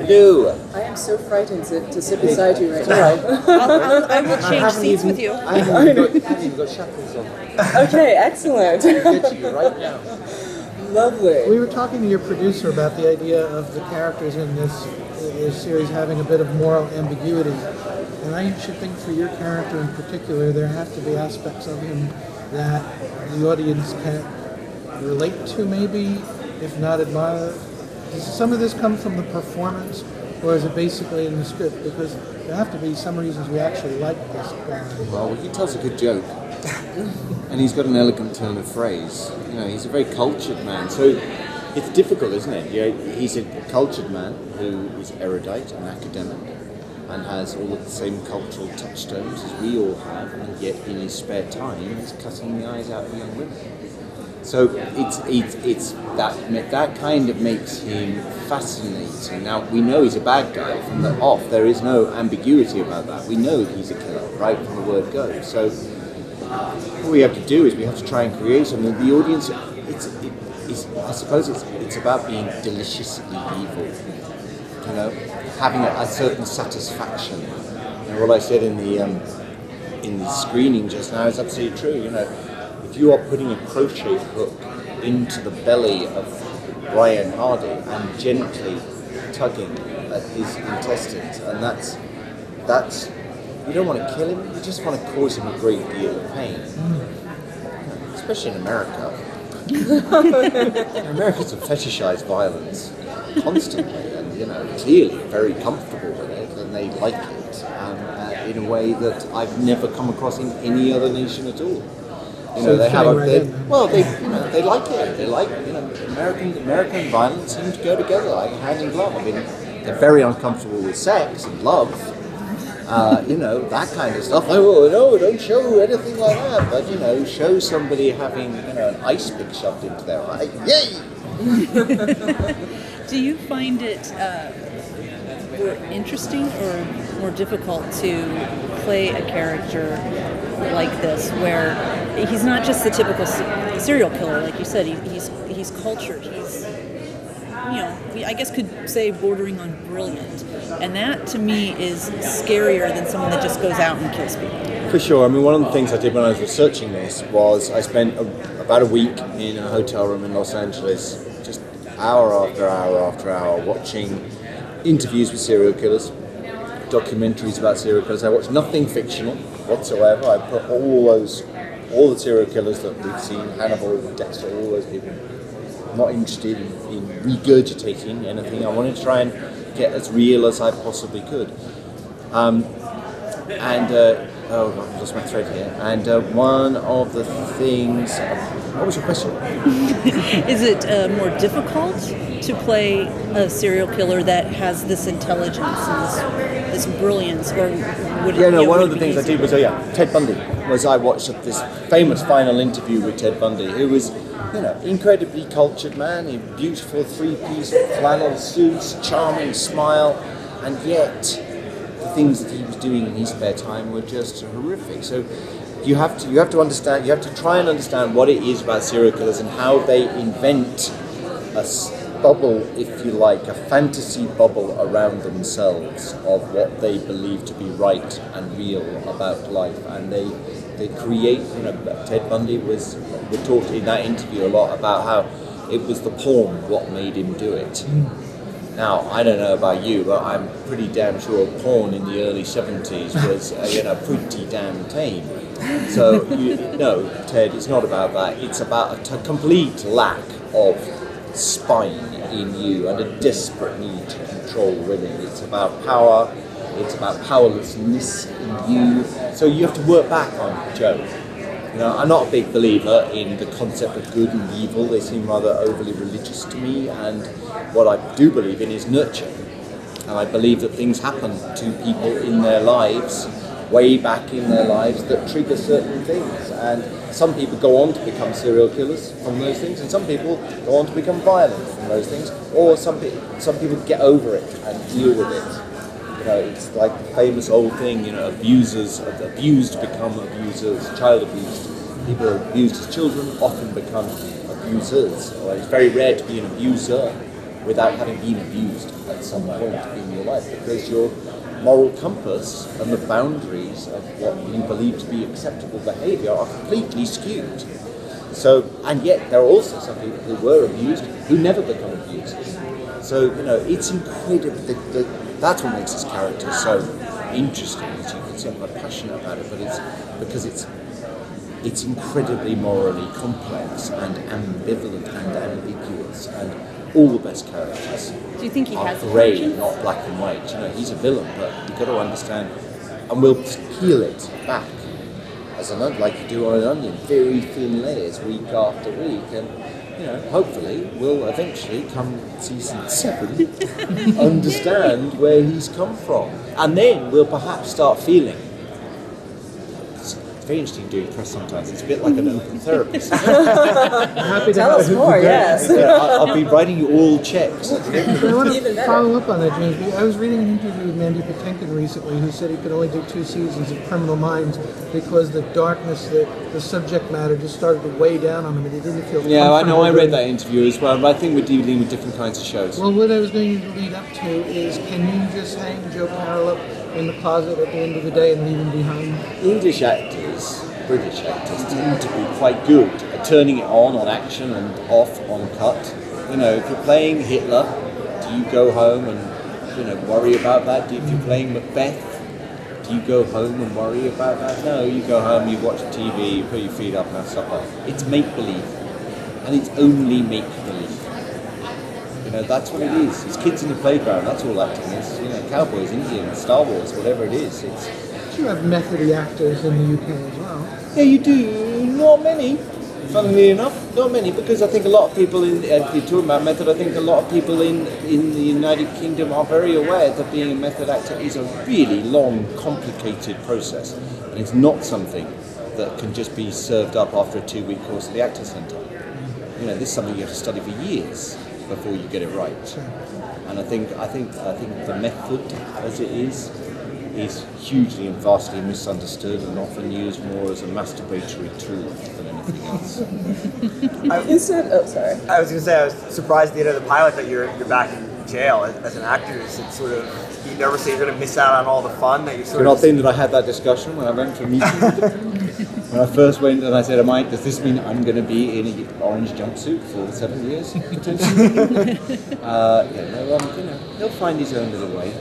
Hello. I am so frightened to sit beside you right now. I will change seats with you. I haven't even got shackles on. Okay, excellent. I'll get to you right now. Lovely. We were talking to your producer about the idea of the characters in this series having a bit of moral ambiguity. And I should think for your character in particular, there have to be aspects of him that the audience can relate to maybe, if not admire. Does some of this come from the performance, or is it basically in the script? Because there have to be some reasons we actually like this guy. Well, he tells a good joke. And he's got an elegant turn of phrase. You know, he's a very cultured man. So it's difficult, isn't it? You know, he's a cultured man who is erudite and academic and has all of the same cultural touchstones as we all have, and yet in his spare time he's cutting the eyes out of young women. So it's that kind of makes him fascinating. Now we know he's a bad guy from the off. There is no ambiguity about that. We know he's a killer right from the word go. So what we have to do is we have to try and create something. The audience, I suppose it's about being deliciously evil. You know, having a certain satisfaction. And what I said in the screening just now is absolutely true. You know, if you are putting a crochet hook into the belly of Brian Hardy and gently tugging at his intestines, and that's you don't want to kill him, you just want to cause him a great deal of pain. Especially in America. Americans have fetishized violence constantly, and you know, clearly very comfortable with it, and they like it in a way that I've never come across in any other nation at all. You know, they have they like it. They like, you know, American violence seems to go together like hand in glove. I mean, they're very uncomfortable with sex and love. You know, that kind of stuff. Oh no, don't show anything like that. But you know, show somebody having, you know, an ice pick shoved into their eye. Yay! Do you find it more interesting or more difficult to play a character like this, where he's not just the typical serial killer, like you said? He's cultured. He's, you know, I guess could say bordering on brilliant, and that to me is scarier than someone that just goes out and kills people. For sure. I mean, one of the things I did when I was researching this was I spent about a week in a hotel room in Los Angeles, just hour after hour after hour, watching interviews with serial killers, documentaries about serial killers. I watched nothing fictional whatsoever. I put all the serial killers that we've seen, Hannibal, Dexter, all those people. I'm not interested in regurgitating anything. I wanted to try and get as real as I possibly could. I've lost my thread here. And one of the things... what was your question? Is it more difficult to play a serial killer that has this intelligence and this brilliance, or would it? Yeah, no. One would of the it things be I did was, Ted Bundy. I watched this famous final interview with Ted Bundy, who was, you know, incredibly cultured man, in beautiful three-piece flannel suits, charming smile, and yet the things that he was doing in his spare time were just horrific. So you have to understand. You have to try and understand what it is about serial killers and how they invent a bubble, if you like, a fantasy bubble around themselves of what they believe to be right and real about life, and they create. You know, Ted Bundy we talked in that interview a lot about how it was the porn what made him do it. Now, I don't know about you, but I'm pretty damn sure porn in the early 70s was, pretty damn tame. So, no, Ted, it's not about that. It's about a complete lack of spine in you and a desperate need to control women. It's about power. It's about powerlessness in you. So you have to work back on Joe. You know, I'm not a big believer in the concept of good and evil. They seem rather overly religious to me, and what I do believe in is nurture. And I believe that things happen to people in their lives, way back in their lives, that trigger certain things. And some people go on to become serial killers from those things, and some people go on to become violent from those things, or some people get over it and deal with it. You know, it's like the famous old thing, you know, abused become abusers, child abused. People abused as children often become abusers. Or it's very rare to be an abuser. without having been abused at some point in your life, because your moral compass and the boundaries of what you believe to be acceptable behaviour are completely skewed. So, and yet there are also some people who were abused who never become abusers. So, it's incredible. That's what makes this character so interesting, as you can see. I'm quite passionate about it, but it's because it's incredibly morally complex and ambivalent and ambiguous, and all the best characters Do you think he are has a grey, conscience? not black and white. He's a villain, but you've got to understand, and we'll peel it back as an like you do on an onion, very thin layers, week after week, and hopefully we'll eventually come season 7 understand where he's come from, and then we'll perhaps start feeling. It's very interesting doing press sometimes. It's a bit like an open therapy. I'm happy to Tell have us more, yes. I'll be writing you all checks. I want Even to better. follow up on that, James. I was reading an interview with Mandy Patinkin recently, who said he could only do 2 seasons of Criminal Minds because the darkness, the subject matter just started to weigh down on him, and he didn't feel Yeah, I know. I read comfortable that interview as well, but I think we're dealing with different kinds of shows. Well, what I was going to lead up to is, can you just hang Joe Carroll up in the closet at the end of the day and leave him behind? English actors, British actors, tend to be quite good at turning it on action and off on cut. If you're playing Hitler, do you go home and worry about that? If you're playing Macbeth, do you go home and worry about that? No, you go home, you watch TV, you put your feet up and have supper. It's make-believe, and it's only make-believe. That's what it is. It's kids in the playground. That's all acting is. Cowboys, Indians, Star Wars, whatever it is. You have methody actors in the UK as well. Yeah, you do. Not many. Funnily enough, not many, because I think a lot of people if you're talking about method, I think a lot of people in the United Kingdom are very aware that being a method actor is a really long, complicated process, and it's not something that can just be served up after a 2-week course at the Actor Centre. This is something you have to study for years before you get it right. And I think the method, as it is hugely and vastly misunderstood and often used more as a masturbatory tool than anything else. You said, oh, sorry. I was going to say, I was surprised at the end of the pilot that you're back in jail as an actor. Is it sort of, you never say you're going to miss out on all the fun that you sort You're of... not saying that I had that discussion when I went for a meeting with them? When I first went and I said, Mike, does this mean I'm going to be in an orange jumpsuit for 7 years, potentially? He'll find his own little way.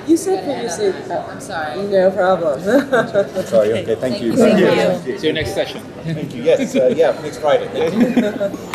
You said previously. I'm sorry. No problem. Sorry, okay, thank you. Thank you. See you next session. Thank you, yes, next Friday.